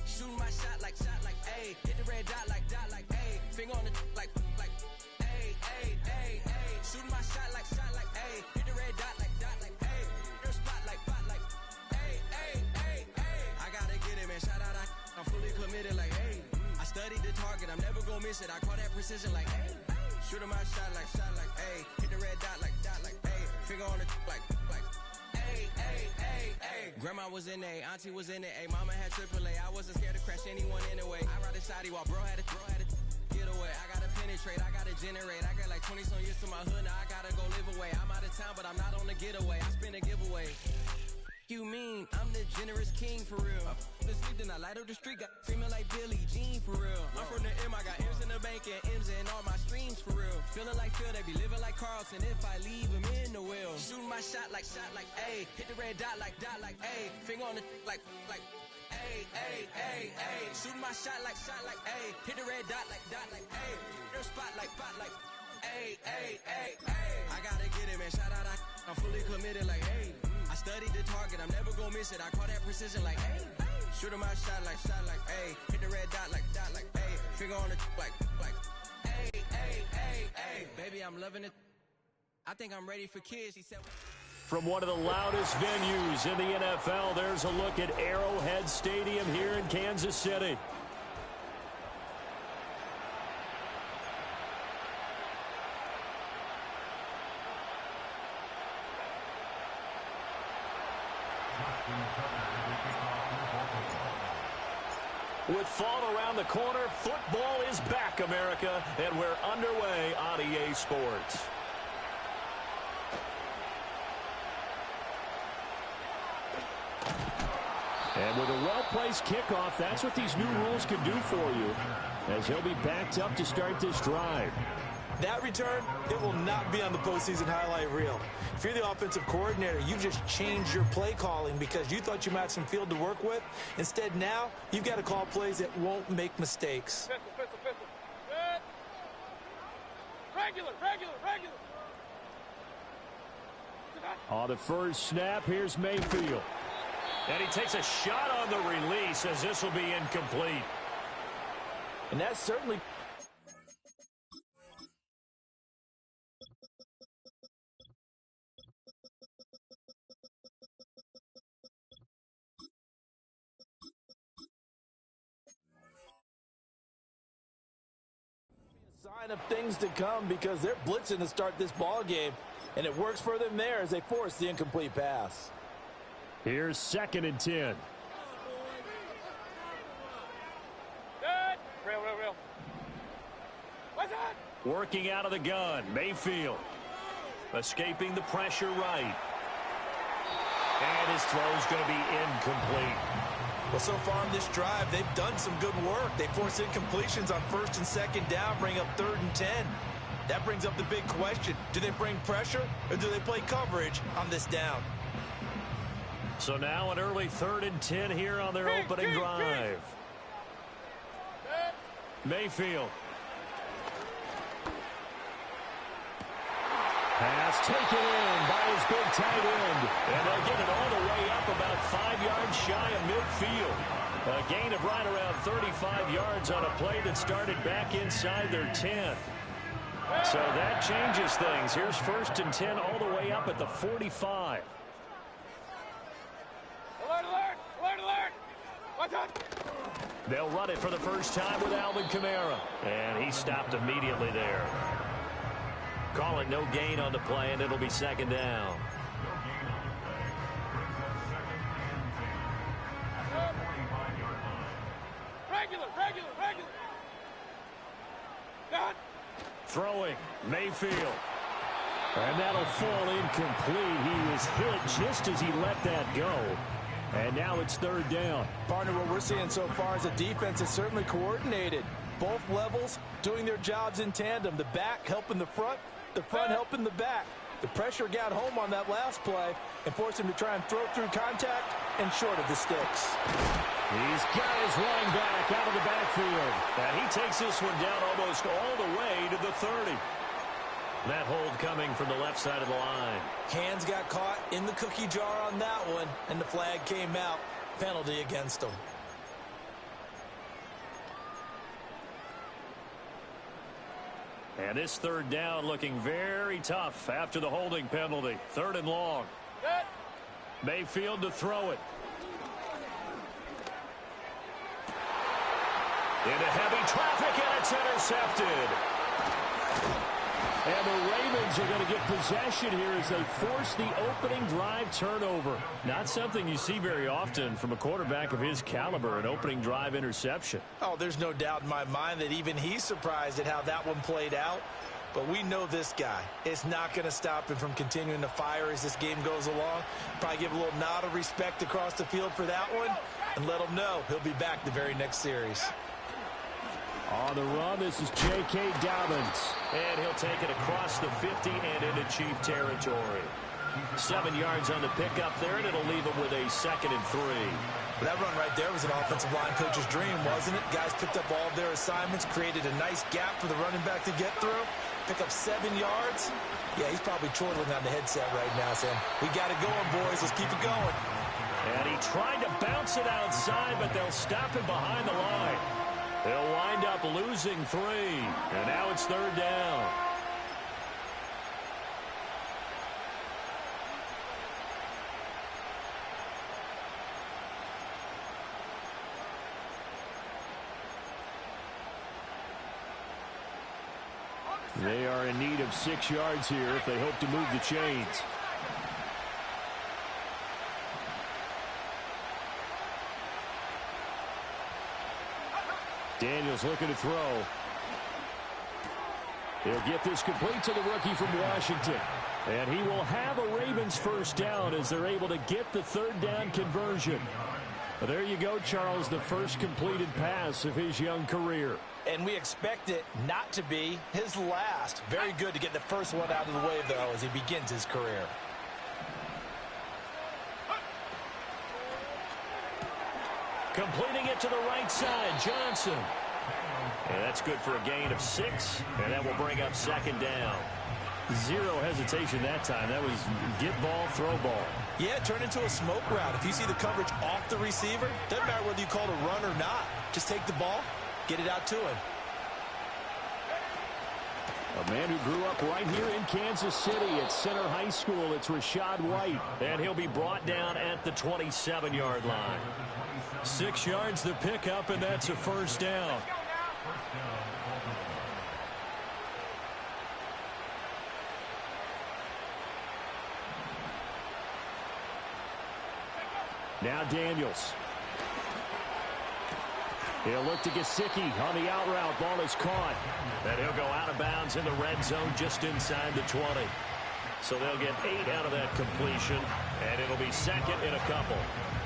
Shooting my shot like, ayy. Hit the red dot like, ayy. Finger on the like, ayy, ayy, ayy, ayy. Shooting my shot like, ayy. Hit the red dot like, ayy. Your spot like, ayy, ayy, ayy, ayy. I gotta get it, man. Shout out, I'm fully committed like, ayy. I studied the target, I'm never gonna miss it. I call that precision like, ayy. Shooting my shot like, ayy. Hit the red dot like, ayy. Finger on the like, ayy, ayy, ayy, ayy. Grandma was in A, auntie was in it, ayy. Mama had AAA, I wasn't scared to crash anyone anyway. I ride a shotty while bro had to get away. I gotta penetrate, I gotta generate. I got like 20 some years to my hood, now I gotta go live away. I'm out of town, but I'm not on the getaway. I spin a giveaway. You mean I'm the generous king for real? I the sleep, then I light up the street, got screaming like Billie Jean for real. I'm from the M, I got M's in the bank and M's in all my streams for real. Feeling like Phil, they be living like Carlson if I leave him in the wheel. Shooting my shot like, ayy. Hit the red dot like, ayy. Finger on the like, ayy, ayy, ayy, ayy. Shooting my shot like, ayy. Hit the red dot like, ayy. Your spot like, ayy, ayy, ayy, ayy. I gotta get it, man. Shout out, I'm fully committed like, ayy. I studied the target, I'm never gonna miss it. I call that precision like, ayy. Shooting my shot like, ayy. Hit the red dot like, ayy. Finger on the like, ayy, ayy, ayy, ayy. Baby, I'm loving it. I think I'm ready for kids. He said. From one of the loudest venues in the NFL, there's a look at Arrowhead Stadium here in Kansas City. With fall around the corner, football is back, America, and we're underway on EA Sports. And with a well-placed kickoff, that's what these new rules can do for you, as he'll be backed up to start this drive. That return, it will not be on the postseason highlight reel. If you're the offensive coordinator, you've just changed your play calling because you thought you might have some field to work with. Instead, now, you've got to call plays that won't make mistakes. Pistol. Good. Regular. On the first snap, here's Mayfield. And he takes a shot on the release as this will be incomplete. And that's certainly... sign of things to come because they're blitzing to start this ball game, and it works for them there as they force the incomplete pass. Here's 2nd and 10. Good. Real. What's that? Working out of the gun, Mayfield. Escaping the pressure right. And his throw's going to be incomplete. Well, so far on this drive, they've done some good work. They force incompletions on 1st and 2nd down, bring up 3rd and 10. That brings up the big question. Do they bring pressure or do they play coverage on this down? So now an early 3rd and 10 here on their opening drive. Mayfield. Pass taken in by his big tight end. And they'll get it all the way up about 5 yards shy of midfield. A gain of right around 35 yards on a play that started back inside their 10. So that changes things. Here's 1st and 10 all the way up at the 45. Alert. What's up? They'll run it for the first time with Alvin Kamara. And he stopped immediately there. Call it no gain on the play, and it'll be second down. Regular. Done. Throwing, Mayfield. And that'll fall incomplete. He was hit just as he let that go. And now it's third down. Partner, what we're seeing so far is a defense that's certainly coordinated. Both levels doing their jobs in tandem. The back helping the front helping the back. The pressure got home on that last play and forced him to try and throw through contact and short of the sticks. He's got his running back out of the backfield. And he takes this one down almost all the way to the 30. That hold coming from the left side of the line. Hands got caught in the cookie jar on that one, and the flag came out. Penalty against him. And this third down looking very tough after the holding penalty. Third and long. Set. Mayfield to throw it. Into heavy traffic, and it's intercepted. And the Ravens are going to get possession here as they force the opening drive turnover. Not something you see very often from a quarterback of his caliber, an opening drive interception. Oh, there's no doubt in my mind that even he's surprised at how that one played out. But we know this guy is not going to stop him from continuing to fire as this game goes along. Probably give a little nod of respect across the field for that one and let him know he'll be back the very next series. On the run, this is J.K. Dobbins. And he'll take it across the 50 and into Chief territory. 7 yards on the pickup there, and it'll leave him with a 2nd and 3. That run right there was an offensive line coach's dream, wasn't it? Guys picked up all of their assignments, created a nice gap for the running back to get through, pick up 7 yards. Yeah, he's probably chortling on the headset right now, saying, we got it going, boys. Let's keep it going. And he tried to bounce it outside, but they'll stop him behind the line. They'll wind up losing 3, and now it's third down. They are in need of 6 yards here if they hope to move the chains. Daniels looking to throw. He'll get this complete to the rookie from Washington. And he will have a Ravens first down as they're able to get the third down conversion. Well, there you go, Charles, the first completed pass of his young career. And we expect it not to be his last. Very good to get the first one out of the way, though, as he begins his career. Completing it to the right side, Johnson. And that's good for a gain of 6, and that will bring up second down. Zero hesitation that time. That was get ball, throw ball. Yeah, turn into a smoke route. If you see the coverage off the receiver, doesn't matter whether you call it a run or not. Just take the ball, get it out to him. A man who grew up right here in Kansas City at Center High School. It's Rachaad White, and he'll be brought down at the 27-yard line. 6 yards to pick up, and that's a first down. Now Daniels. He'll look to Gesicki on the out route. Ball is caught. And he'll go out of bounds in the red zone just inside the 20. So they'll get 8 out of that completion, and it'll be second in a couple.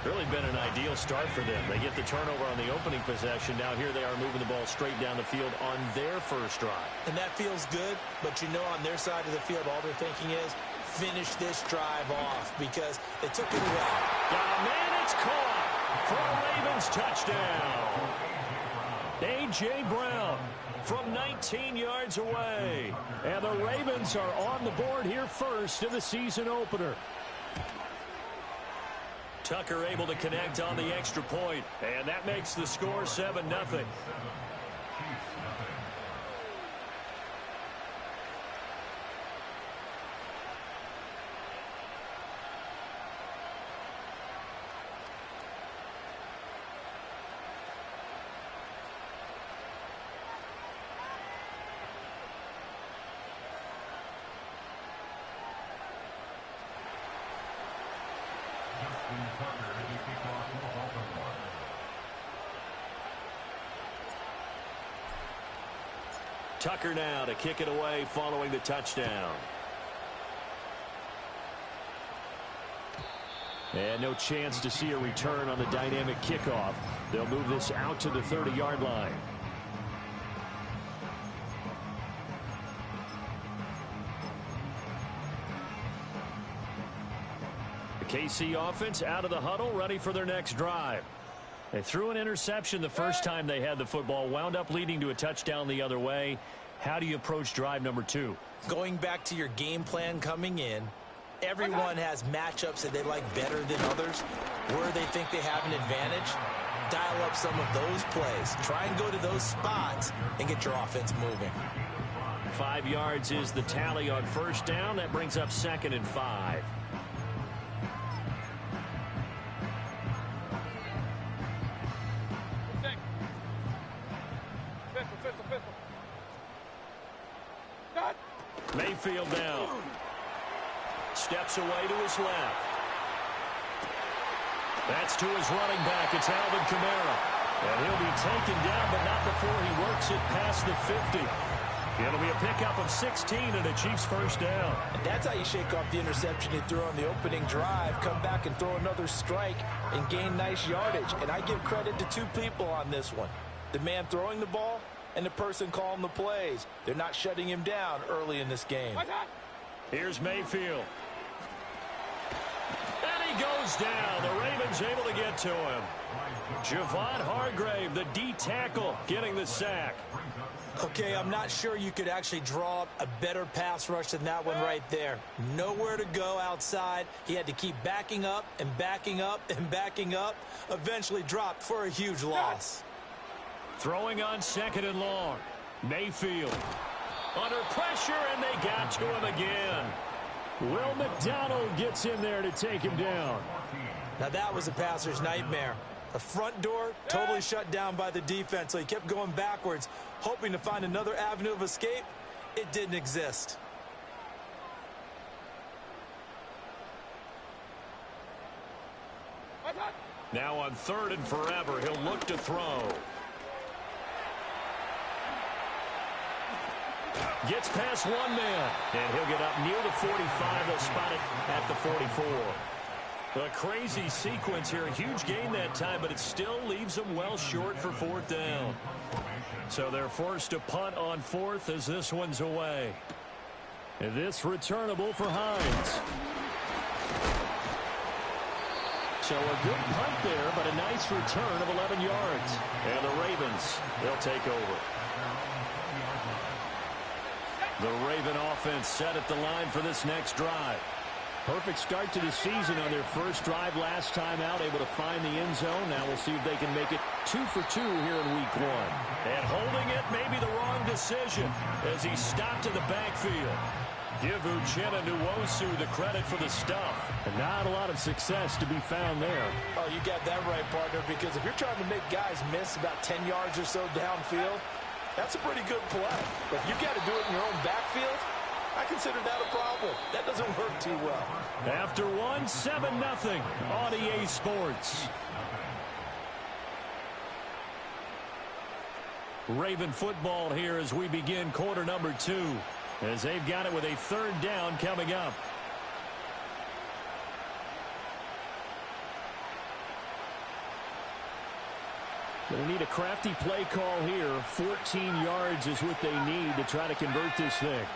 Really been an ideal start for them. They get the turnover on the opening possession. Now here they are moving the ball straight down the field on their first drive. And that feels good, but you know on their side of the field, all they're thinking is finish this drive off because it took it away. Got a man, it's caught for a Ravens touchdown. A.J. Brown from 19 yards away. And the Ravens are on the board here first in the season opener. Tucker able to connect on the extra point, and that makes the score 7-0. Tucker now to kick it away following the touchdown. And no chance to see a return on the dynamic kickoff. They'll move this out to the 30-yard line. The KC offense out of the huddle, ready for their next drive. They threw an interception the first time they had the football, wound up leading to a touchdown the other way. How do you approach drive number 2? Going back to your game plan coming in, everyone has matchups that they like better than others. Where they think they have an advantage, dial up some of those plays. Try and go to those spots and get your offense moving. 5 yards is the tally on first down. That brings up 2nd and 5. Mayfield down. Steps away to his left. That's to his running back. It's Alvin Kamara. And he'll be taken down, but not before he works it past the 50. It'll be a pickup of 16 and a Chiefs first down. And that's how you shake off the interception he threw on the opening drive. Come back and throw another strike and gain nice yardage. And I give credit to 2 people on this one. The man throwing the ball and the person calling the plays. They're not shutting him down early in this game. Here's Mayfield. And he goes down. The Ravens able to get to him. Javon Hargrave, the D tackle, getting the sack. Okay, I'm not sure you could actually draw up a better pass rush than that one right there. Nowhere to go outside. He had to keep backing up and backing up and backing up. Eventually dropped for a huge loss. Throwing on 2nd and long. Mayfield under pressure, and they got to him again. Will McDonald gets in there to take him down. Now that was a passer's nightmare. The front door totally shut down by the defense, so he kept going backwards, hoping to find another avenue of escape. It didn't exist. Now on 3rd and forever, he'll look to throw. Gets past one man, and he'll get up near the 45. They'll spot it at the 44. A crazy sequence here. A huge gain that time, but it still leaves them well short for 4th down. So they're forced to punt on 4th as this one's away. And this returnable for Hines. So a good punt there, but a nice return of 11 yards. And the Ravens, they'll take over. The Raven offense set at the line for this next drive. Perfect start to the season on their first drive last time out, able to find the end zone. Now we'll see if they can make it 2 for 2 here in week 1. And holding it may be the wrong decision as he stopped in the backfield. Give Uchenna Nwosu the credit for the stuff. And not a lot of success to be found there. Oh, you got that right, partner, because if you're trying to make guys miss about 10 yards or so downfield, that's a pretty good play. But if you've got to do it in your own backfield, I consider that a problem. That doesn't work too well. After 7-0 on EA Sports. Raven football here as we begin quarter number 2. As they've got it with a 3rd down coming up. Going to need a crafty play call here. 14 yards is what they need to try to convert this thing.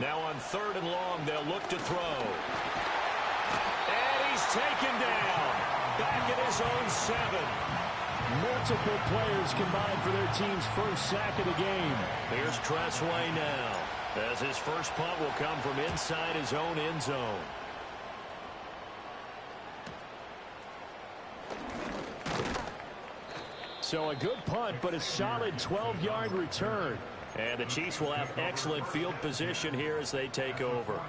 Now on 3rd and long, they'll look to throw. And he's taken down. Back at his own 7. Multiple players combined for their team's first sack of the game. Here's Tressway now, as his first punt will come from inside his own end zone. So a good punt, but a solid 12-yard return. And the Chiefs will have excellent field position here as they take over.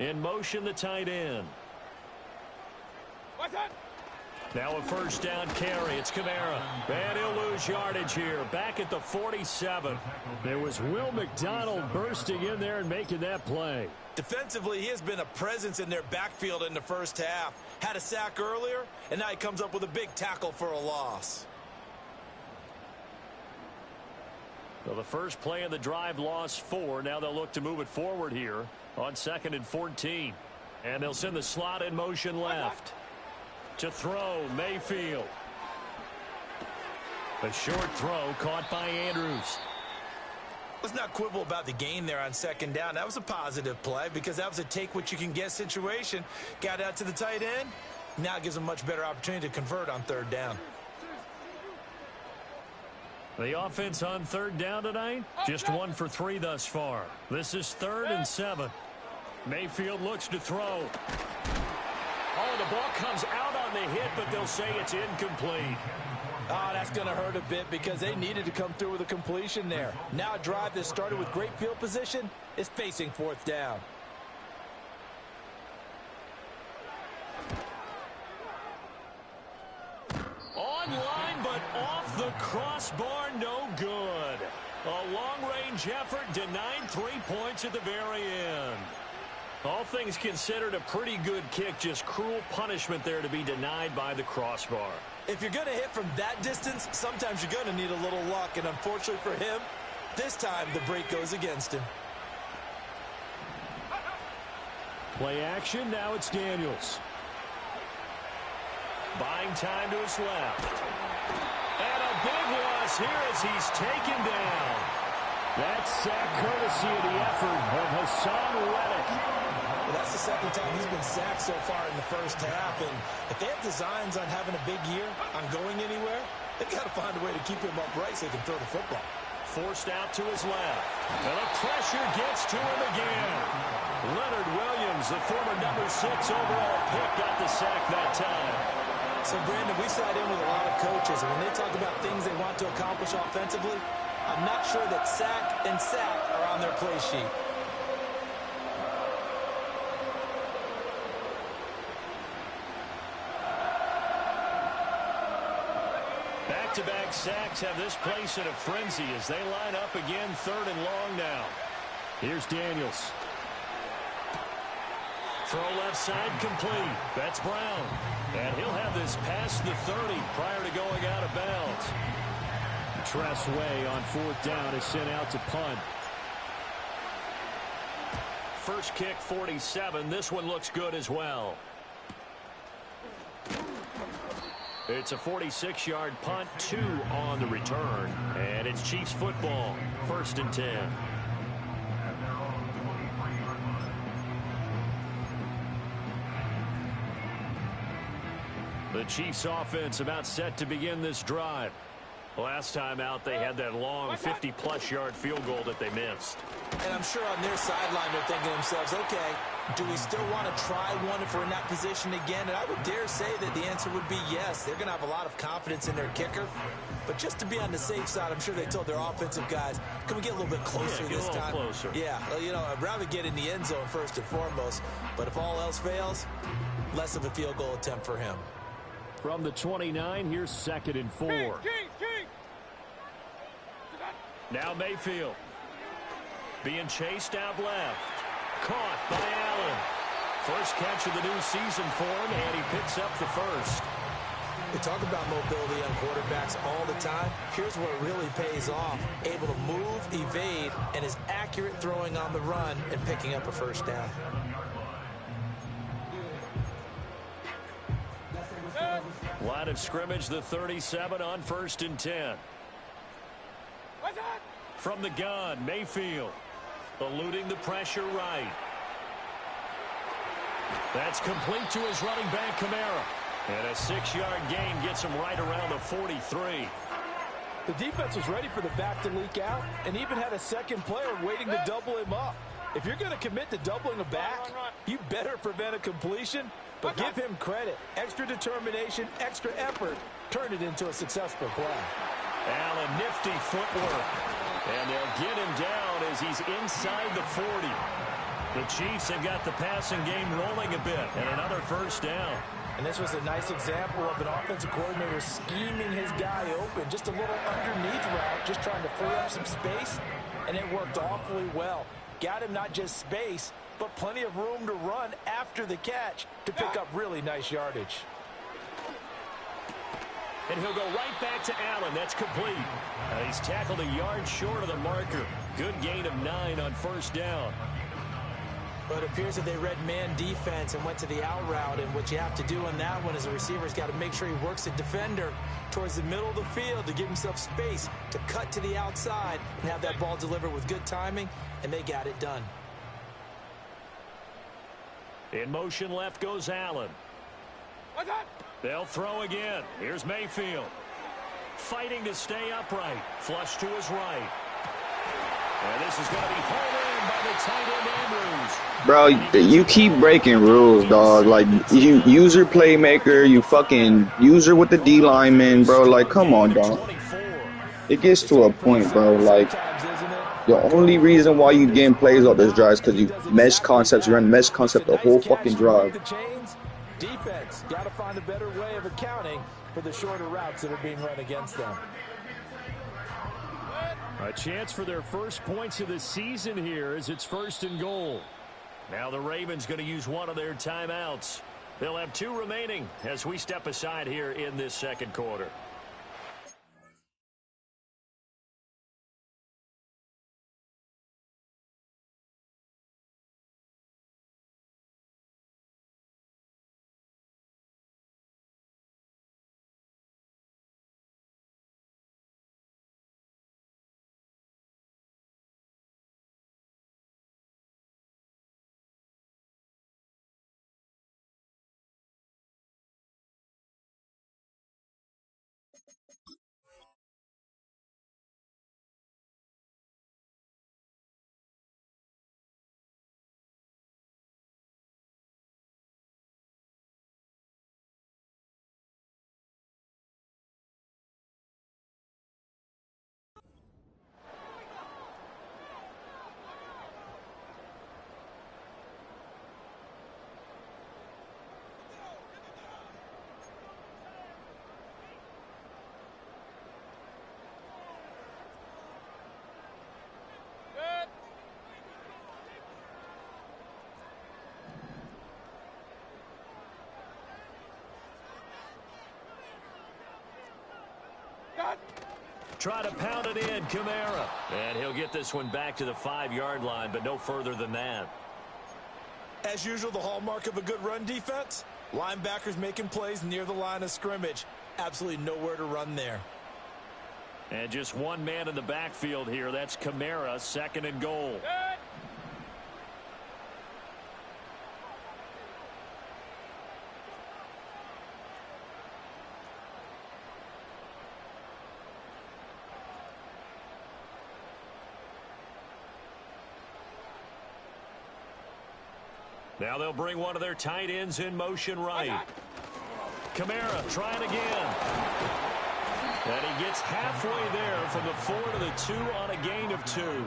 In motion, the tight end. What's that? Now a first down carry. It's Kamara. And he'll lose yardage here. Back at the 47. There was Will McDonald bursting in there and making that play. Defensively, he has been a presence in their backfield in the first half. Had a sack earlier, and now he comes up with a big tackle for a loss. Well, the first play of the drive lost 4. Now they'll look to move it forward here on 2nd and 14. And they'll send the slot in motion left. To throw, Mayfield. A short throw caught by Andrews. Let's not quibble about the gain there on 2nd down. That was a positive play because that was a take-what-you-can-get situation. Got out to the tight end. Now it gives them a much better opportunity to convert on 3rd down. The offense on 3rd down tonight, just 1 for 3 thus far. This is 3rd and 7. Mayfield looks to throw. Oh, the ball comes out on the hit, but they'll say it's incomplete. Oh, that's going to hurt a bit because they needed to come through with a completion there. Now a drive that started with great field position is facing 4th down. Online, but off the crossbar, no good. A long-range effort denied 3 points at the very end. All things considered, a pretty good kick, just cruel punishment there to be denied by the crossbar. If you're going to hit from that distance, sometimes you're going to need a little luck, and unfortunately for him, this time the break goes against him. Play action, now it's Daniels. Buying time to his left. And a big loss here as he's taken down. That's sack courtesy of the effort of Hassan Reddick. Well, that's the 2nd time he's been sacked so far in the first half. And if they have designs on having a big year, on going anywhere, they've got to find a way to keep him upright so they can throw the football. Forced out to his left. And the pressure gets to him again. Leonard Williams, the former number 6 overall pick, got the sack that time. So, Brandon, we sat in with a lot of coaches, and when they talk about things they want to accomplish offensively, I'm not sure that sack and sack are on their play sheet. Back-to-back sacks have this place in a frenzy as they line up again 3rd and long now. Here's Daniels. Throw left side complete. That's Brown. And he'll have this past the 30 prior to going out of bounds. Tress Way on 4th down is sent out to punt. First kick 47. This one looks good as well. It's a 46-yard punt, 2 on the return. And it's Chiefs football, 1st and 10. The Chiefs offense about set to begin this drive. Last time out, they had that long 50-plus yard field goal that they missed. And I'm sure on their sideline they're thinking to themselves, okay, do we still want to try one if we're in that position again? And I would dare say that the answer would be yes. They're going to have a lot of confidence in their kicker. But just to be on the safe side, I'm sure they told their offensive guys, can we get a little bit closer this time? Closer. Yeah, you know, I'd rather get in the end zone first and foremost. But if all else fails, less of a field goal attempt for him. From the 29, here's 2nd and 4. Now Mayfield. Being chased out left. Caught by Allen. First catch of the new season for him, and he picks up the first. We talk about mobility on quarterbacks all the time. Here's where it really pays off. Able to move, evade, and is accurate throwing on the run and picking up a first down. Line of scrimmage, the 37 on 1st and 10. From the gun, Mayfield. Eluding the pressure right. That's complete to his running back, Kamara. And a 6-yard gain gets him right around the 43. The defense was ready for the back to leak out and even had a second player waiting to double him up. If you're going to commit to doubling a back, you better prevent a completion, but give him credit. Extra determination, extra effort, turned it into a successful play. Allen, nifty footwork. And they'll get him down as he's inside the 40. The Chiefs have got the passing game rolling a bit, and another first down. And this was a nice example of an offensive coordinator scheming his guy open. Just a little underneath route, just trying to free up some space, and it worked awfully well. Got him not just space, but plenty of room to run after the catch to pick up really nice yardage. And he'll go right back to Allen. That's complete. He's tackled a yard short of the marker. Good gain of 9 on first down. But it appears that they read man defense and went to the out route. And what you have to do on that one is the receiver's got to make sure he works the defender towards the middle of the field to give himself space to cut to the outside and have that ball delivered with good timing, and they got it done. In motion left goes Allen. They'll throw again. Here's Mayfield. Fighting to stay upright. Flush to his right. And this is going to be hauled in by the tight end Andrews. Bro, you keep breaking rules, dog. Like, you user playmaker, you fucking user with the D lineman, bro. Like, come on, dog. It gets to a point, bro. Like, the only reason why you getting plays off this drive is because you mesh concepts. You run mesh concept the whole fucking drive. Defense got to find a better way of accounting for the shorter routes that are being run against them. A chance for their first points of the season here as it's 1st and goal. Now the Ravens going to use one of their timeouts. They'll have 2 remaining as we step aside here in this second quarter. Try to pound it in, Kamara. And he'll get this one back to the 5-yard line, but no further than that. As usual, the hallmark of a good run defense, linebackers making plays near the line of scrimmage. Absolutely nowhere to run there. And just one man in the backfield here. That's Kamara, 2nd and goal. Now they'll bring one of their tight ends in motion right. Kamara trying again. And he gets halfway there from the 4 to the 2 on a gain of 2.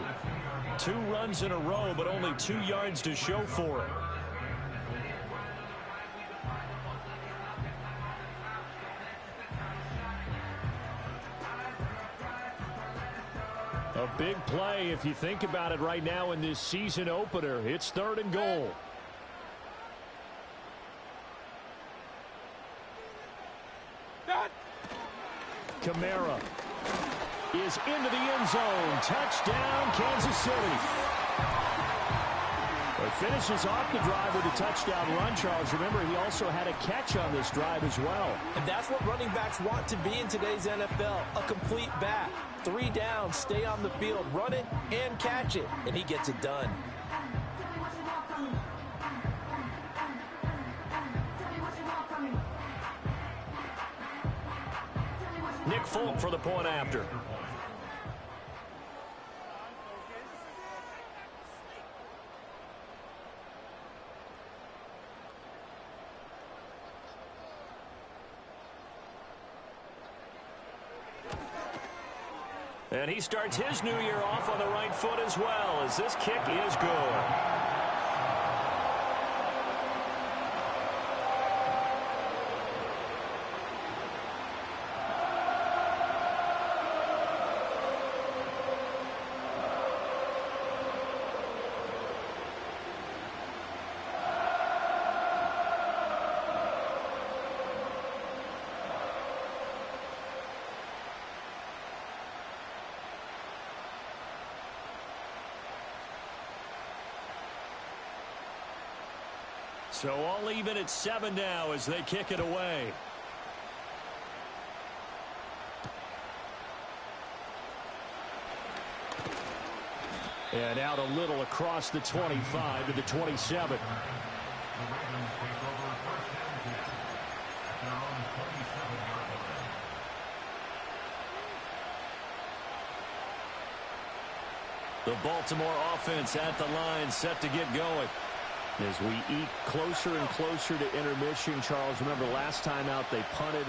2 runs in a row, but only 2 yards to show for it. A big play if you think about it right now in this season opener. It's 3rd and goal. Kamara is into the end zone. Touchdown, Kansas City. It finishes off the drive with a touchdown run, Charles. Remember, he also had a catch on this drive as well. And that's what running backs want to be in today's NFL, a complete back. 3 downs, stay on the field, run it, and catch it. And he gets it done. Nick Folk for the point after. And he starts his new year off on the right foot as well, as this kick is good. So all even at 7 now as they kick it away. And out a little across the 25 to the 27. The Baltimore offense at the line, set to get going. As we eke closer and closer to intermission, Charles, remember last time out they punted.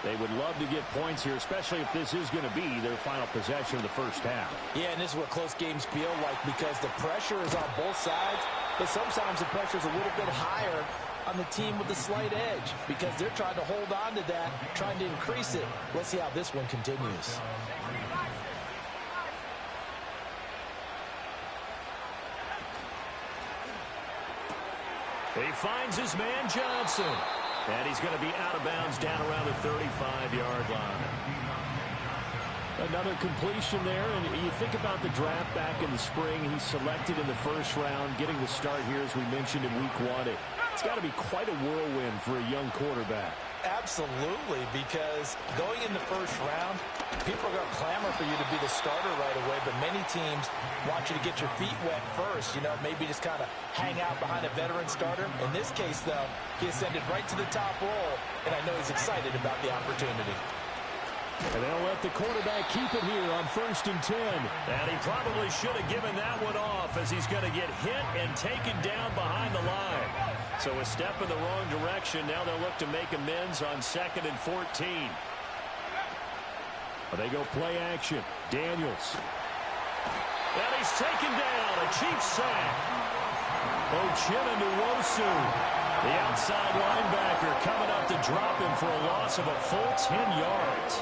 They would love to get points here, especially if this is going to be their final possession of the first half. Yeah, and this is what close games feel like because the pressure is on both sides, but sometimes the pressure is a little bit higher on the team with the slight edge because they're trying to hold on to that, trying to increase it. Let's see how this one continues. He finds his man Johnson. And he's going to be out of bounds down around the 35-yard line. Another completion there, and you think about the draft back in the spring. He's selected in the first round, getting the start here, as we mentioned, in week 1. It's got to be quite a whirlwind for a young quarterback. Absolutely, because going in the first round, people are going to clamor for you to be the starter right away, but many teams want you to get your feet wet first, maybe just kind of hang out behind a veteran starter. In this case, though, he ascended right to the top role, and I know he's excited about the opportunity. And they'll let the quarterback keep it here on 1st and 10. And he probably should have given that one off as he's going to get hit and taken down behind the line. So a step in the wrong direction. Now they'll look to make amends on 2nd and 14. They go play action. Daniels. And he's taken down. A Chiefs sack. Uchenna-Nwosu, the outside linebacker, coming up to drop him for a loss of a full 10 yards.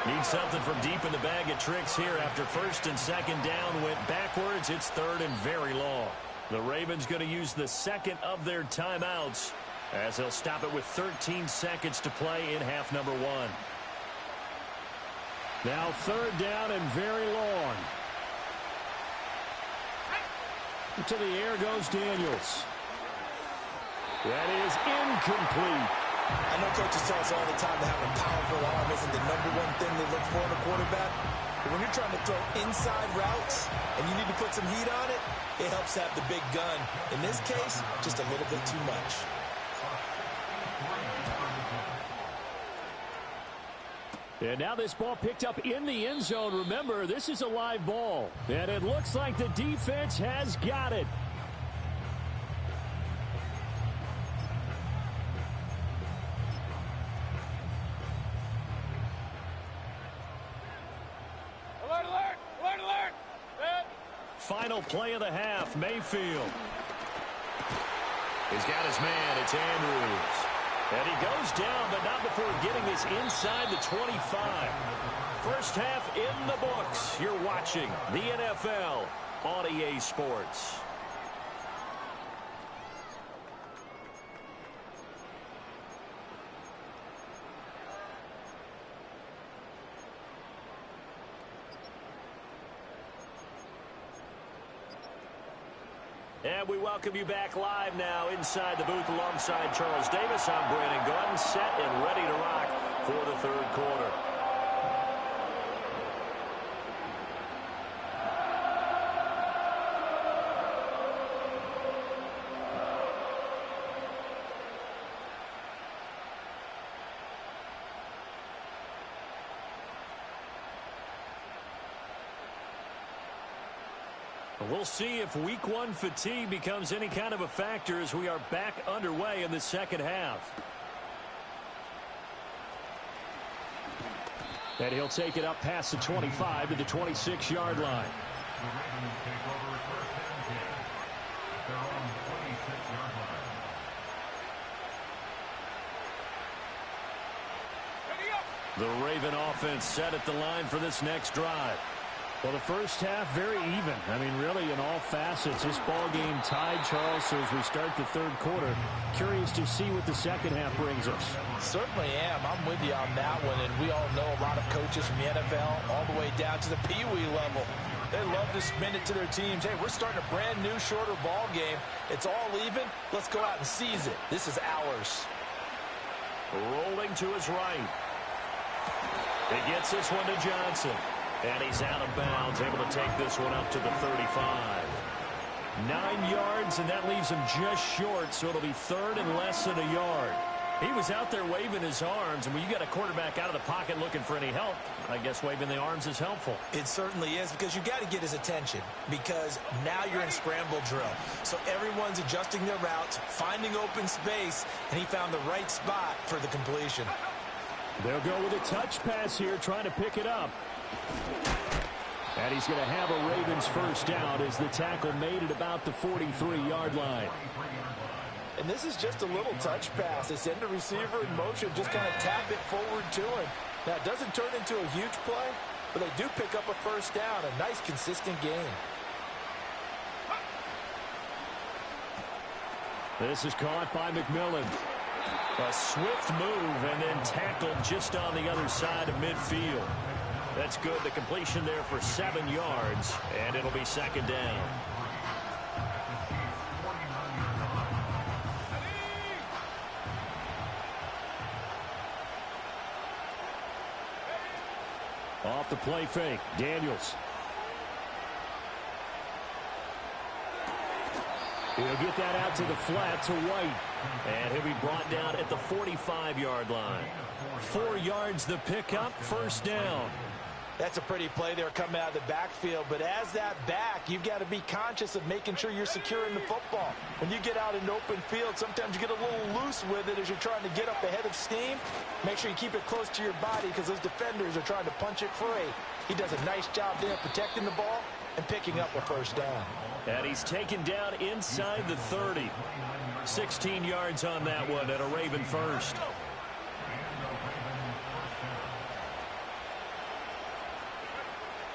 Need something from deep in the bag of tricks here after 1st and 2nd down went backwards. It's 3rd and very long. The Ravens going to use the second of their timeouts as they'll stop it with 13 seconds to play in half number 1. Now 3rd down and very long. To the air goes Daniels. That is incomplete. I know coaches tell us all the time that having a powerful arm isn't the #1 thing they look for in a quarterback. But when you're trying to throw inside routes and you need to put some heat on it, it helps have the big gun. In this case, just a little bit too much. And now this ball picked up in the end zone. Remember, this is a live ball. And it looks like the defense has got it. Alert, alert! Alert, alert! Final play of the half, Mayfield. He's got his man. It's Andrews. And he goes down, but not before getting this inside the 25. First half in the books. You're watching the NFL on EA Sports. And we welcome you back live now inside the booth alongside Charles Davis. I'm Brandon Gordon, set and ready to rock for the 3rd quarter. We'll see if week 1 fatigue becomes any kind of a factor as we are back underway in the second half. And he'll take it up past the 25 to the 26-yard line. The Raven offense set at the line for this next drive. Well, the first half, very even. I mean, really, in all facets, this ball game tied, Charles. So as we start the third quarter, curious to see what the second half brings us. Certainly am. I'm with you on that one. And we all know a lot of coaches from the NFL all the way down to the Pee-wee level. They love to spin it to their teams. Hey, we're starting a brand new, shorter ball game. It's all even. Let's go out and seize it. This is ours. Rolling to his right. He gets this one to Johnson. And he's out of bounds, able to take this one up to the 35. 9 yards, and that leaves him just short, so it'll be third and less than a yard. He was out there waving his arms, and when you got a quarterback out of the pocket looking for any help, I guess waving the arms is helpful. It certainly is, because you got to get his attention, because now you're in scramble drill. So everyone's adjusting their routes, finding open space, and he found the right spot for the completion. They'll go with a touch pass here, trying to pick it up. And he's going to have a Ravens first down as the tackle made at about the 43-yard line. And this is just a little touch pass. They send the receiver in motion, just kind of tap it forward to him. Now, it doesn't turn into a huge play, but they do pick up a first down, a nice, consistent gain. This is caught by McMillan. A swift move and then tackled just on the other side of midfield. That's good. The completion there for 7 yards, and it'll be second down. Off the play fake, Daniels. He'll get that out to the flat to White. And he'll be brought down at the 45-yard line. 4 yards the pickup, first down. That's a pretty play there coming out of the backfield, but as that back, you've got to be conscious of making sure you're securing the football. When you get out in open field, sometimes you get a little loose with it as you're trying to get up ahead of steam. Make sure you keep it close to your body because those defenders are trying to punch it free. He does a nice job there protecting the ball and picking up a first down. And he's taken down inside the 30. 16 yards on that one at a Raven first.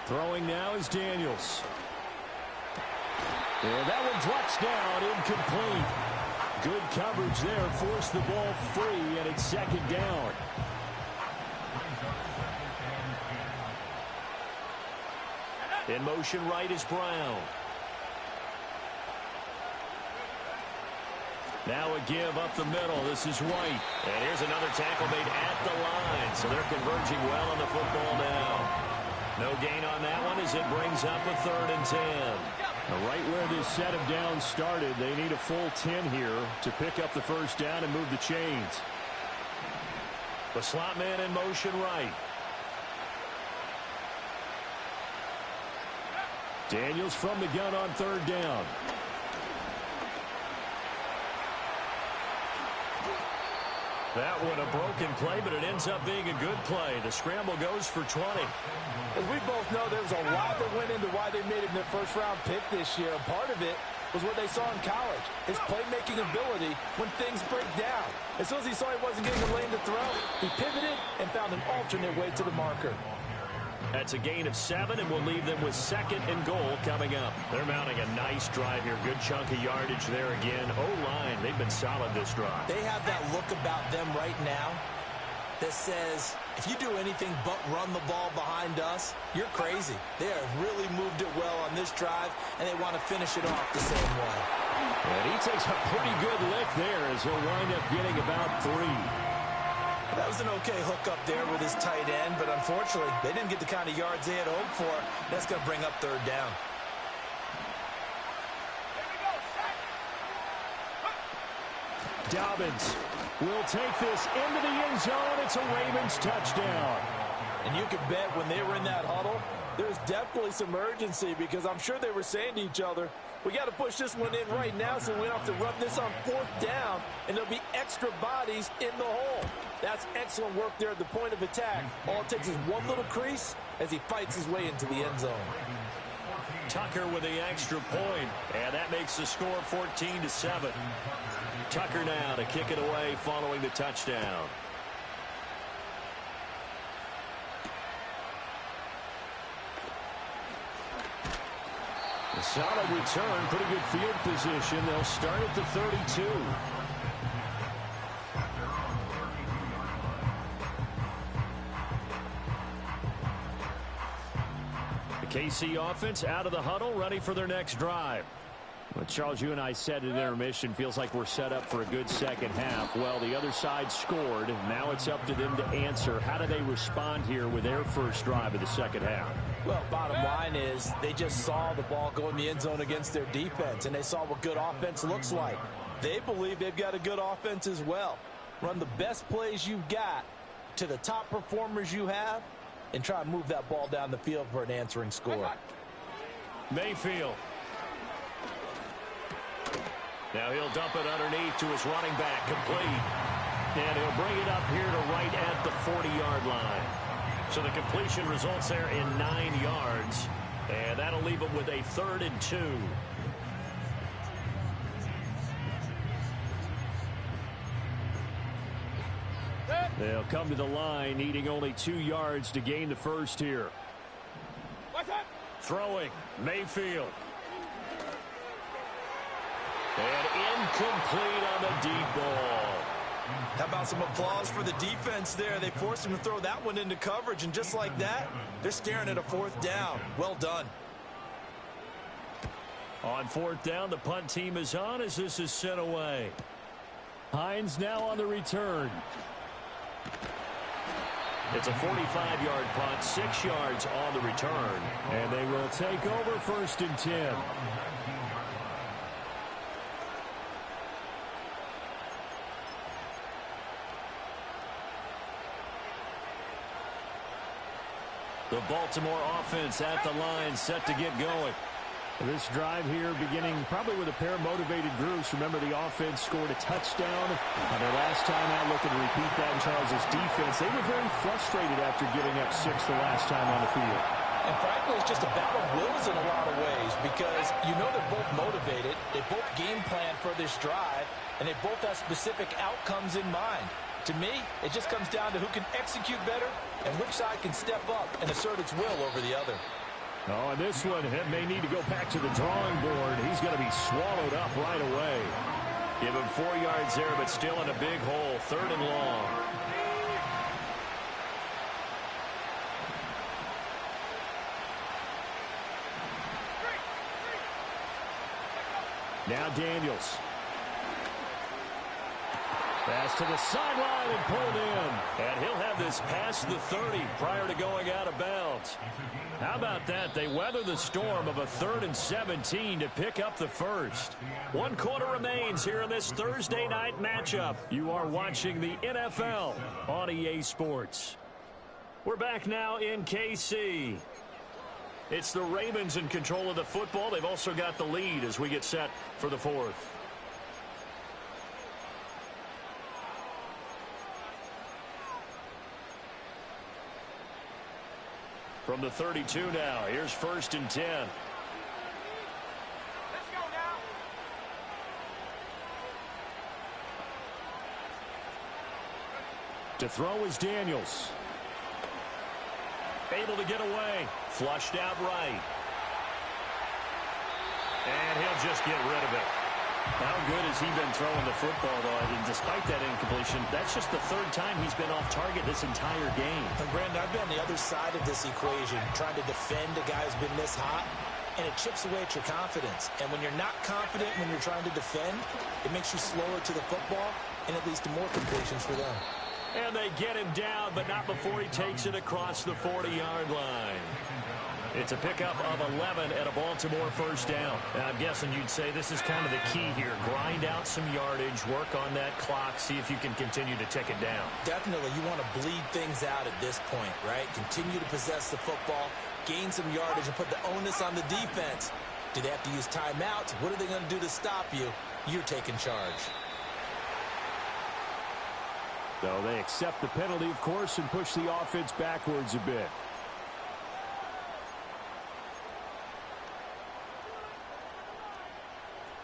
Throwing now is Daniels. And that one drops down, incomplete. Good coverage there, forced the ball free, and it's second down. In motion right is Brown. Now a give up the middle. This is White. And here's another tackle made at the line. So they're converging well on the football now. No gain on that one as it brings up a 3rd and 10. Now right where this set of downs started, they need a full 10 here to pick up the first down and move the chains. The slot man in motion right. Daniels from the gun on 3rd down. That one a broken play, but it ends up being a good play. The scramble goes for 20. As we both know, there's a lot that went into why they made him their first-round pick this year. And part of it was what they saw in college, his playmaking ability when things break down. As soon as he saw he wasn't getting a lane to throw, he pivoted and found an alternate way to the marker. That's a gain of 7, and we'll leave them with 2nd and goal coming up. They're mounting a nice drive here. Good chunk of yardage there again. O-line, they've been solid this drive. They have that look about them right now that says, if you do anything but run the ball behind us, you're crazy. They have really moved it well on this drive, and they want to finish it off the same way. And he takes a pretty good lift there as he'll wind up getting about 3. That was an okay hook up there with his tight end, but unfortunately, they didn't get the kind of yards they had hoped for. That's going to bring up 3rd down. Dobbins will take this into the end zone. It's a Ravens touchdown. And you can bet when they were in that huddle, There's definitely some urgency because I'm sure they were saying to each other, we got to push this one in right now so we don't have to run this on 4th down, and there'll be extra bodies in the hole. That's excellent work there at the point of attack. All it takes is one little crease as he fights his way into the end zone. Tucker with the extra point, and that makes the score 14-7. Tucker now to kick it away following the touchdown. A solid return, pretty good field position. They'll start at the 32. The KC offense out of the huddle, ready for their next drive. Well, Charles, you and I said at intermission, feels like we're set up for a good second half. Well, the other side scored. Now it's up to them to answer. How do they respond here with their first drive of the second half? Well, bottom line is they just saw the ball go in the end zone against their defense, and they saw what good offense looks like. They believe they've got a good offense as well. Run the best plays you've got to the top performers you have, and try to move that ball down the field for an answering score. Mayfield. Now he'll dump it underneath to his running back, complete. And he'll bring it up here to right at the 40-yard line. So the completion results there in 9 yards. And that'll leave him with a 3rd and 2. They'll come to the line, needing only 2 yards to gain the first here. Throwing, Mayfield. And incomplete on the deep ball. How about some applause for the defense there? They forced him to throw that one into coverage, and just like that, they're staring at a 4th down. Well done. On 4th down, the punt team is on as this is sent away. Hines now on the return. It's a 45-yard punt, 6 yards on the return. And they will take over 1st and 10. The Baltimore offense at the line, set to get going. This drive here beginning probably with a pair of motivated groups. Remember, the offense scored a touchdown on their last time out. Looking to repeat that in Charles's defense. They were very frustrated after giving up 6 the last time on the field. And frankly, it's just a battle of wills in a lot of ways because you know they're both motivated. They both game plan for this drive, and they both have specific outcomes in mind. To me, it just comes down to who can execute better and which side can step up and assert its will over the other. Oh, and this one may need to go back to the drawing board. He's going to be swallowed up right away. Give him 4 yards there, but still in a big hole. 3rd and long. Now Daniels. Pass to the sideline and pulled in. And he'll have this past the 30 prior to going out of bounds. How about that? They weather the storm of a 3rd and 17 to pick up the first. 1 quarter remains here in this Thursday night matchup. You are watching the NFL on EA Sports. We're back now in KC. It's the Ravens in control of the football. They've also got the lead as we get set for the 4th. From the 32 now, here's 1st and 10. Let's go now. To throw is Daniels. Able to get away. Flushed out right. And he'll just get rid of it. How good has he been throwing the football, though? And despite that incompletion, that's just the 3rd time he's been off target this entire game. And Brandon, I've been on the other side of this equation, trying to defend a guy who's been this hot, and it chips away at your confidence. And when you're not confident when you're trying to defend, it makes you slower to the football, and it leads to more completions for them. And they get him down, but not before he takes it across the 40-yard line. It's a pickup of 11 and a Baltimore first down. I'm guessing you'd say this is kind of the key here. Grind out some yardage, work on that clock, see if you can continue to tick it down. Definitely, you want to bleed things out at this point, right? Continue to possess the football, gain some yardage, and put the onus on the defense. Do they have to use timeouts? What are they going to do to stop you? You're taking charge. So they accept the penalty, of course, and push the offense backwards a bit.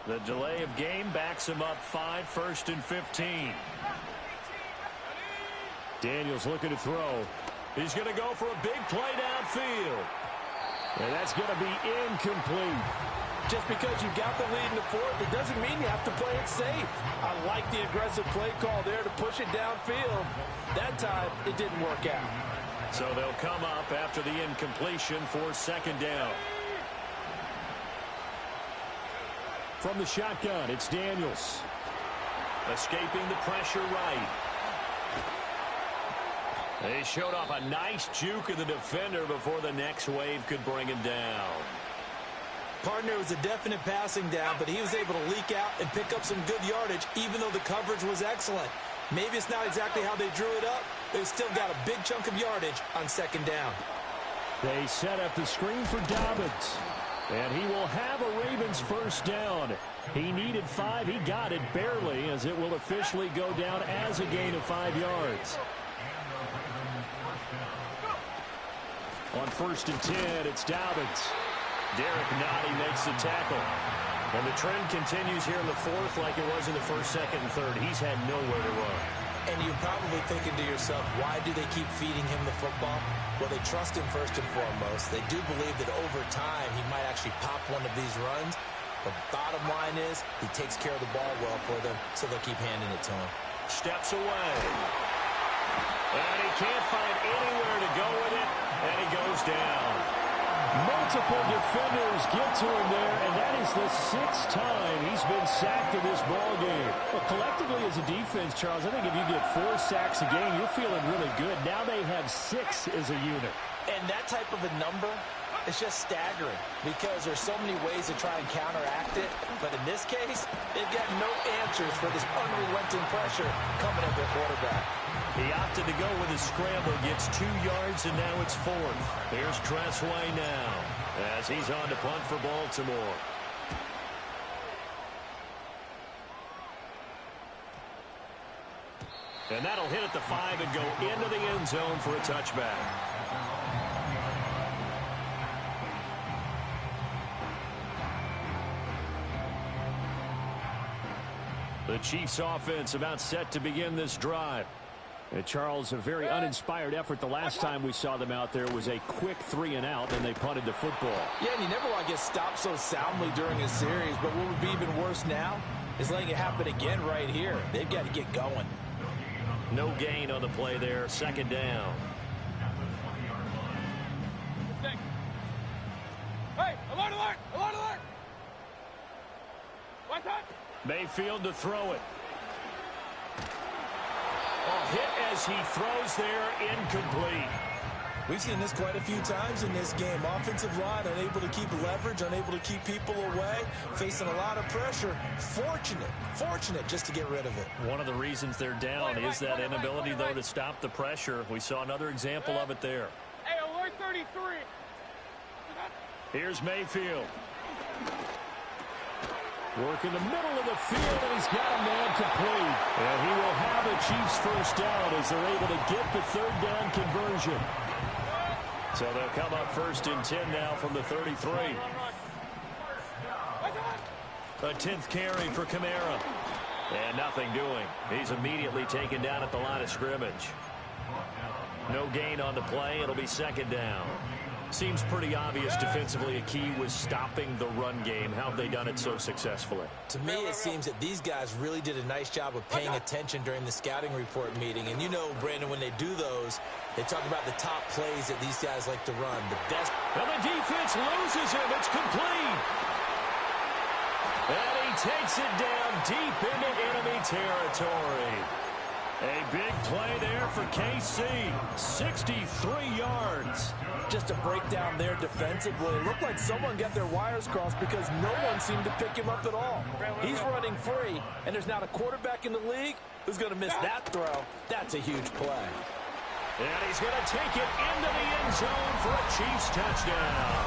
The delay of game backs him up 5, 1st and 15. Daniels looking to throw. He's going to go for a big play downfield. And that's going to be incomplete. Just because you got the lead in the fourth, it doesn't mean you have to play it safe. I like the aggressive play call there to push it downfield. That time, it didn't work out. So they'll come up after the incompletion for second down. From the shotgun, it's Daniels. Escaping the pressure right. They showed off a nice juke of the defender before the next wave could bring him down. Partner was a definite passing down, but he was able to leak out and pick up some good yardage, even though the coverage was excellent. Maybe it's not exactly how they drew it up, but they still got a big chunk of yardage on second down. They set up the screen for Dobbins. And he will have a Ravens first down. He needed 5. He got it barely, as it will officially go down as a gain of 5 yards. On 1st and 10, it's Dobbins. Derek Nottie makes the tackle. And the trend continues here in the fourth like it was in the first, second, and third. He's had nowhere to run. And you're probably thinking to yourself, why do they keep feeding him the football? Well, they trust him first and foremost. They do believe that over time he might actually pop one of these runs. The bottom line is he takes care of the ball well for them, so they'll keep handing it to him. Steps away. And he can't find anywhere to go with it, and he goes down. Multiple defenders get to him there, and that is the 6th time he's been sacked in this ball game. Well, collectively as a defense, Charles, I think if you get 4 sacks a game, you're feeling really good. Now they have 6 as a unit. And that type of a number is just staggering because there's so many ways to try and counteract it. But in this case, they've got no answers for this unrelenting pressure coming at their quarterback. He opted to go with his scramble, gets 2 yards, and now it's 4th. Here's Tressway now as he's on to punt for Baltimore. And that'll hit at the 5 and go into the end zone for a touchback. The Chiefs offense about set to begin this drive. And Charles, a very uninspired effort. The last time we saw them out there was a quick 3 and out, and they punted the football. Yeah, and you never want to get stopped so soundly during a series, but what would be even worse now is letting it happen again right here. They've got to get going. No gain on the play there. Second down. Hey, alert, alert, alert, alert! What's up? Mayfield to throw it. Hit as he throws there, incomplete. We've seen this quite a few times in this game. Offensive line unable to keep leverage, unable to keep people away, facing a lot of pressure. Fortunate just to get rid of it. One of the reasons they're down is that inability, though, to stop the pressure. We saw another example of it there. Hey, alert 33. Here's Mayfield. Work in the middle of the field, and he's got a man complete. And he will have a Chiefs first down as they're able to get the 3rd down conversion. So they'll come up 1st and 10 now from the 33. A 10th carry for Kamara. And nothing doing. He's immediately taken down at the line of scrimmage. No gain on the play. It'll be second down. Seems pretty obvious defensively a key was stopping the run game. How have they done it so successfully? To me, it seems that these guys really did a nice job of paying attention during the scouting report meeting. And you know, Brandon, when they do those, they talk about the top plays that these guys like to run. The best. And the defense loses him. It's complete. And he takes it down deep into enemy territory. A big play there for KC. 63 yards. Just a breakdown there defensively. It looked like someone got their wires crossed because no one seemed to pick him up at all. He's running free, and there's not a quarterback in the league who's going to miss that throw. That's a huge play. And he's going to take it into the end zone for a Chiefs touchdown.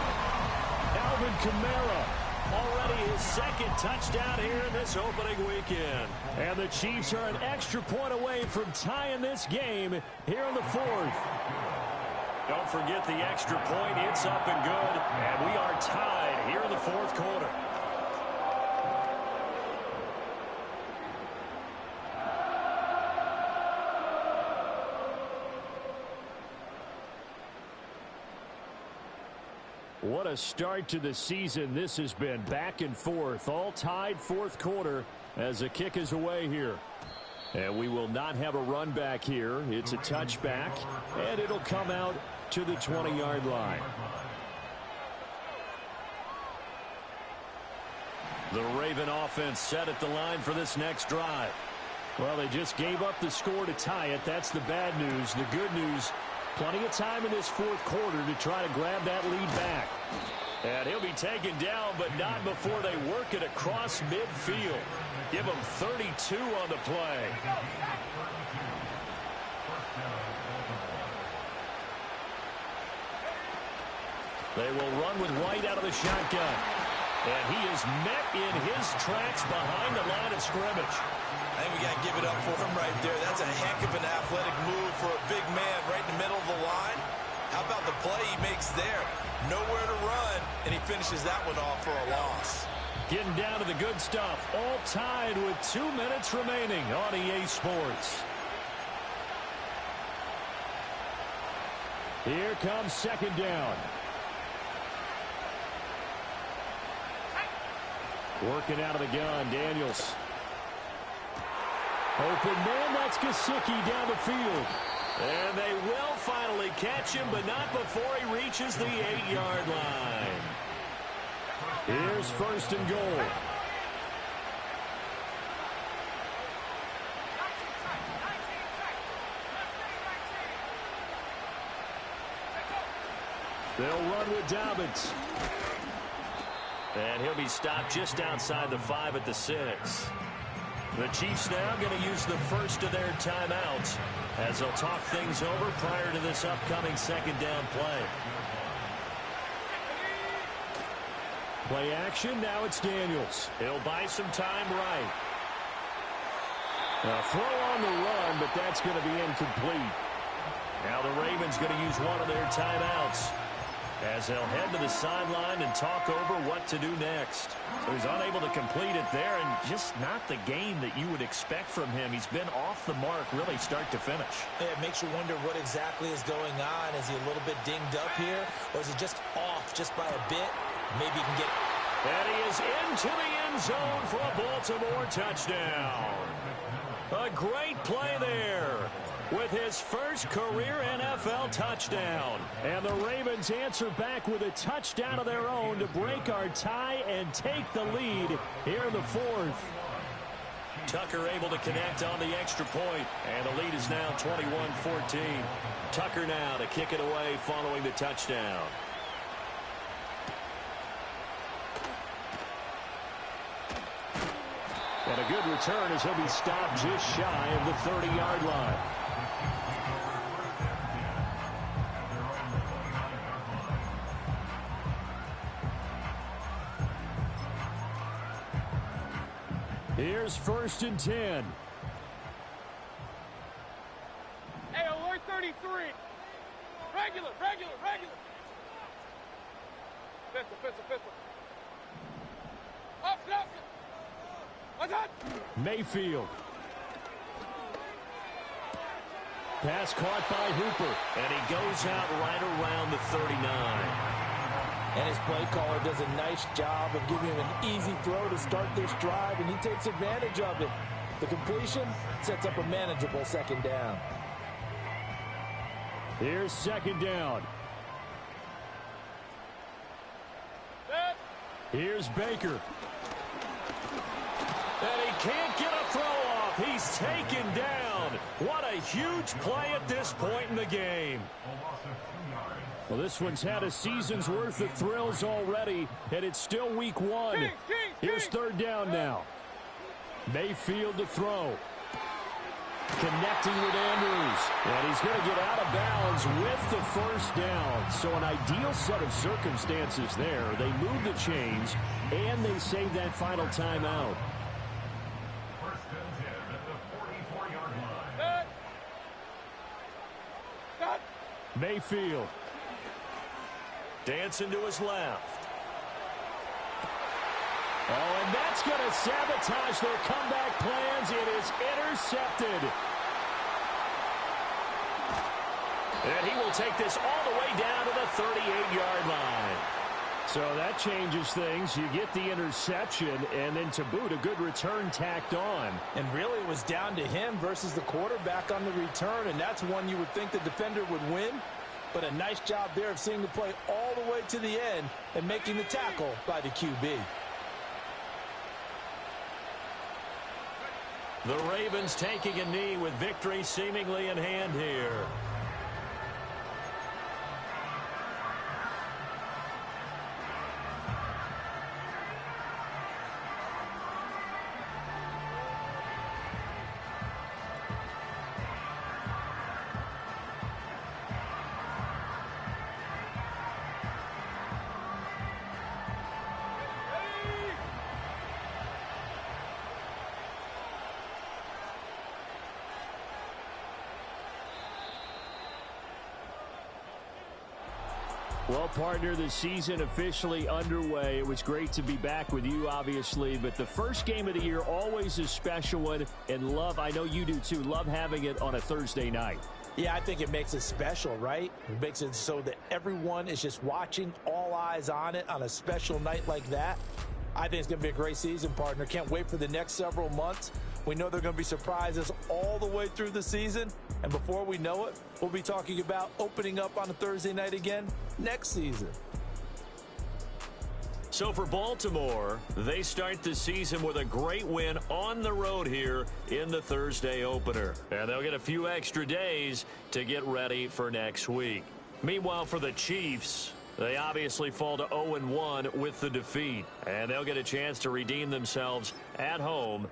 Alvin Kamara, already his second touchdown here in this opening weekend. And the Chiefs are an extra point away from tying this game here in the fourth. Don't forget the extra point. It's up and good. And we are tied here in the fourth quarter. What a start to the season this has been. Back and forth, all tied fourth quarter as the kick is away here. And we will not have a run back here. It's a touchback, and it'll come out to the 20-yard line. The Raven offense set at the line for this next drive. Well, they just gave up the score to tie it. That's the bad news. The good news, plenty of time in this fourth quarter to try to grab that lead back. And he'll be taken down, but not before they work it across midfield. Give him 32 on the play. They will run with White out of the shotgun. And he is met in his tracks behind the line of scrimmage. I think we got to give it up for him right there. That's a heck of an athletic move for a big man right in the middle of the line. How about the play he makes there? Nowhere to run, and he finishes that one off for a loss. Getting down to the good stuff. All tied with 2 minutes remaining on EA Sports. Here comes second down. Working out of the gun, Daniels. Open man, that's Gesicki down the field. And they will finally catch him, but not before he reaches the 8-yard line. Here's first and goal. They'll run with Dobbins. And he'll be stopped just outside the 5 at the 6. The Chiefs now going to use the first of their timeouts as they'll talk things over prior to this upcoming second down play. Play action, now it's Daniels. He'll buy some time right. A throw on the run, but that's going to be incomplete. Now the Ravens going to use one of their timeouts as they'll head to the sideline and talk over what to do next. So he's unable to complete it there, and just not the game that you would expect from him. He's been off the mark really start to finish. Yeah, it makes you wonder what exactly is going on. Is he a little bit dinged up here, or is he just off just by a bit? Maybe he can get... And he is into the end zone for a Baltimore touchdown. A great play there with his first career NFL touchdown. And the Ravens answer back with a touchdown of their own to break our tie and take the lead here in the fourth. Tucker able to connect on the extra point, and the lead is now 21-14. Tucker now to kick it away following the touchdown. And a good return as he'll be stopped just shy of the 30-yard line. Here's first and 10. Hey, alert 33. Regular. Pistol. Up. What's that? Mayfield. Pass caught by Hooper. And he goes out right around the 39. And his play caller does a nice job of giving him an easy throw to start this drive, and he takes advantage of it. The completion sets up a manageable second down. Here's second down. Here's Baker. And he can't get a throw off. He's taken down What a huge play at this point in the game. Well, this one's had a season's worth of thrills already, and it's still week one. Here's third down now. Mayfield to throw. Connecting with Andrews. And he's going to get out of bounds with the first down. So an ideal set of circumstances there. They move the chains, and they save that final timeout. Mayfield. Dancing to his left. Oh, and that's going to sabotage their comeback plans. It is intercepted. And he will take this all the way down to the 38-yard line. So that changes things. You get the interception, and then to boot, a good return tacked on. And really, it was down to him versus the quarterback on the return, and that's one you would think the defender would win. But a nice job there of seeing the play all the way to the end and making the tackle by the QB. The Ravens taking a knee with victory seemingly in hand here. Well, partner, the season officially underway. It was great to be back with you, obviously, but the first game of the year always a special one, and I know you do too, love having it on a Thursday night. Yeah, I think it makes it special, right? It makes it so that everyone is just watching, all eyes on it on a special night like that. I think it's going to be a great season, partner. Can't wait for the next several months. We know there are going to be surprises all the way through the season. And before we know it, we'll be talking about opening up on a Thursday night again next season. So for Baltimore, they start the season with a great win on the road here in the Thursday opener. And they'll get a few extra days to get ready for next week. Meanwhile, for the Chiefs, they obviously fall to 0-1 with the defeat. And they'll get a chance to redeem themselves at home.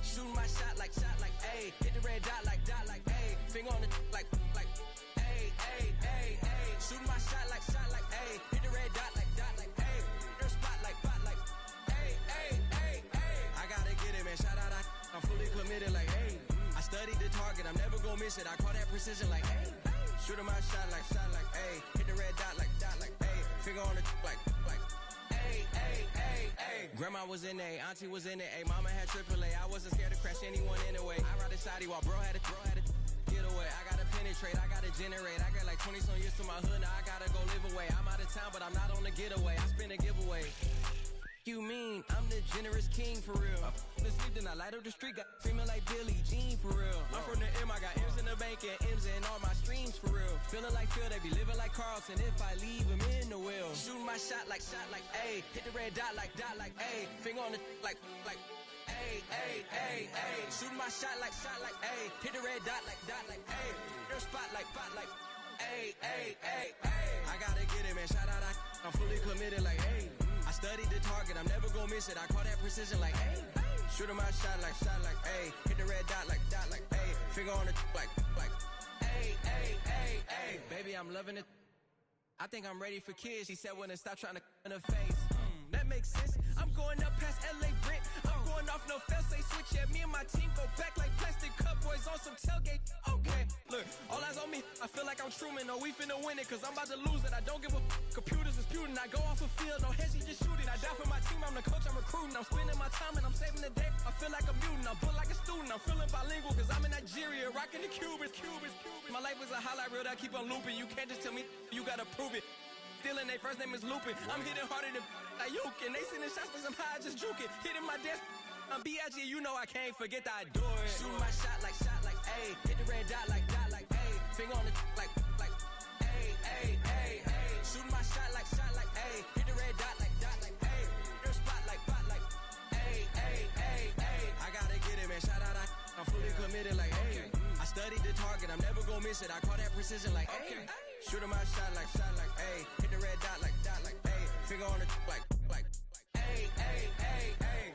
Shooting my shot like, ayy. Hit the red dot like, ayy. Finger on the like, ayy, ayy, ayy, ayy. Shooting my shot like, ayy. Hit the red dot like, ayy. Their spot like, ayy, ayy, ayy, ayy. I gotta get it, man. Shout out, I'm fully committed like, ayy. I studied the target, I'm never gonna miss it. I call that precision like, ayy. Shooting my shot like, ayy. Hit the red dot like, ayy. Finger on the like, ayy, ayy, ayy, ayy. Grandma was in A, auntie was in it, ayy. Mama had AAA. I wasn't scared to crash anyone anyway. I ride a shoddy while bro had a get away. I gotta penetrate, I gotta generate. I got like 20-some years to my hood, now I gotta go live away. I'm out of town, but I'm not on the getaway. I spin a giveaway. You mean I'm the generous king for real? Been sleep, then I light up the street, got screaming like Billie Jean for real. I'm from the M, I got M's in the bank and M's in all my streams for real. Feeling like Phil, they be living like Carlson if I leave him in the will. Shooting my shot like, ayy. Hit the red dot like, ayy. Finger on the like, ayy, ayy, ayy, ayy. Shooting my shot like, ayy. Hit the red dot like, ayy. Their spot like, ayy, ayy, ayy, ayy. I gotta get it, man. Shout out, I'm fully committed like, ayy. I studied the target, I'm never gonna miss it. I call that precision like, ayy. Shooting my shot like, ayy. Hit the red dot like, ayy. Finger on the like, ayy, ayy, ayy, ayy. Baby, I'm loving it. I think I'm ready for kids. She said when it stop trying to in her face. That makes sense. I'm going up past LA Brent. I'm going off no fail, say switch. Yeah, me and my team go back like plastic cup boys on some tailgate. Okay, look, all eyes on me. I feel like I'm Truman. No, we finna win it, cause I'm about to lose it. I don't give a computers disputing. I go off the field, no heads, just shoot it. I die for my team, I'm the coach, I'm recruiting. I'm spending my time and I'm saving the day. I feel like a mutant, I'm built like a student. I'm feeling bilingual, cause I'm in Nigeria, rocking the Cubans. My life is a highlight reel that I keep on looping. You can't just tell me, you gotta prove it. Stealing, their first name is Lupin. I'm hitting harder than Ayuk, and they sending shots, but I'm high, just juke it. Hitting my desk, I'm B.I.G., you know I can't forget that I do it. Shooting my shot like, ayy. Hit the red red dot like, ayy. Finger on the like, ayy, ayy, ayy, ayy. Shooting my shot like, ayy. Hit the red dot like, ayy. Their spot like, ayy, ayy, ayy, ayy. I gotta get it, man. Shout out, I'm fully committed like, ayy. I studied the target, I'm never gonna miss it. I call that precision like, ayy. Shooting my shot like, ayy. Hit the red dot like, ayy. Finger on the like, ayy, ayy, ayy, ayy.